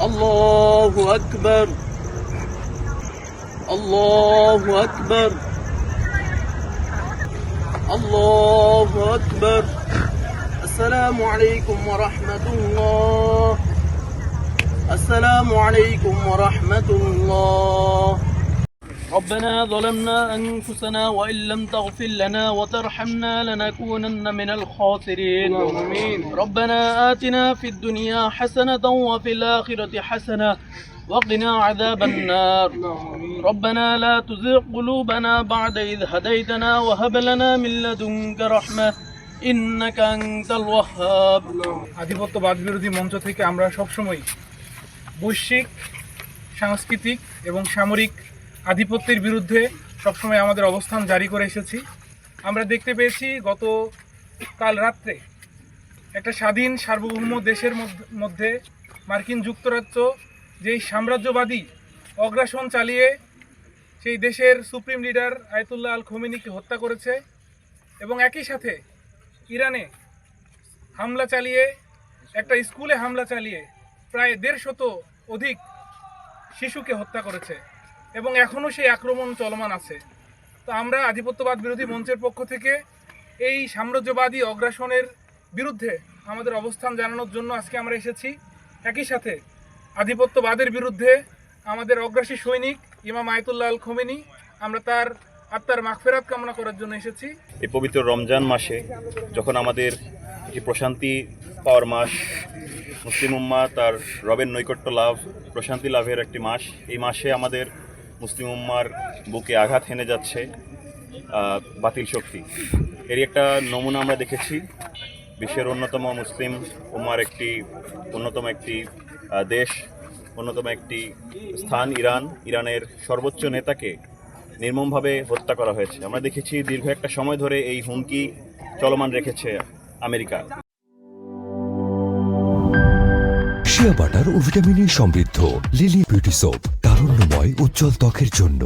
الله أكبر الله أكبر الله أكبر السلام عليكم ورحمة الله السلام عليكم ورحمة الله ربنا ظلمنا أنفسنا وإن لم تغفر لنا وترحمنا لنكونن من الخاسرين ربنا آتنا في الدنيا حسنة وفي الآخرة حسنة وقنا عذاب النار ربنا لا تزغ قلوبنا بعد إذ هديتنا وهب لنا من لدنك رحمة إنك أنت الوهاب আধিপত্যবাদ বিরোধী মঞ্চ থেকে আমরা সবসময় বৈশ্বিক সাংস্কৃতিক এবং সামরিক আধিপত্যের বিরুদ্ধে সবসময় আমাদের অবস্থান জারি করে এসেছি। আমরা দেখতে পেয়েছি কাল রাত্রে একটা স্বাধীন সার্বভৌম দেশের মধ্যে মার্কিন যুক্তরাষ্ট্র যেই সাম্রাজ্যবাদী অগ্রাসন চালিয়ে সেই দেশের সুপ্রিম লিডার আয়াতুল্লাহ আল খোমেনিকে হত্যা করেছে এবং একই সাথে ইরানে হামলা চালিয়ে একটা স্কুলে হামলা চালিয়ে প্রায় 150 অধিক শিশুকে হত্যা করেছে এবং এখনও সেই আক্রমণ চলমান আছে। তো আমরা আধিপত্যবাদ বিরোধী মঞ্চের পক্ষ থেকে এই সাম্রাজ্যবাদী অগ্রাসনের বিরুদ্ধে আমাদের অবস্থান জানানোর জন্য আজকে আমরা এসেছি। একই সাথে আধিপত্যবাদের বিরুদ্ধে আমাদের অগ্রাসী সৈনিক ইমাম আয়াতুল্লাহ আল খোমেনি, আমরা তার আত্মার মাগফিরাত কামনা করার জন্য এসেছি। এই পবিত্র রমজান মাসে যখন আমাদের একটি প্রশান্তি পাওয়ার মাস, মুসলিম উম্মাহ তার রবের নৈকট্য লাভ, প্রশান্তি লাভের একটি মাস, এই মাসে আমাদের মুসলিম উম্মার বুকে আঘাত হেনে যাচ্ছে বাতিল শক্তি। এরই একটা নমুনা আমরা দেখেছি। বিশ্বের অন্যতম মুসলিম উম্মার অন্যতম একটি দেশ, অন্যতম একটি স্থান ইরানের সর্বোচ্চ নেতাকে নির্মমভাবে হত্যা করা হয়েছে। আমরা দেখেছি দীর্ঘ একটা সময় ধরে এই হুমকি চলমান রেখেছে আমেরিকা। শিয়া বাটার ও ভিটামিন ই সমৃদ্ধ লিলি বিউটি সোপ, তারুণ্যময় উজ্জ্বল ত্বকের জন্য।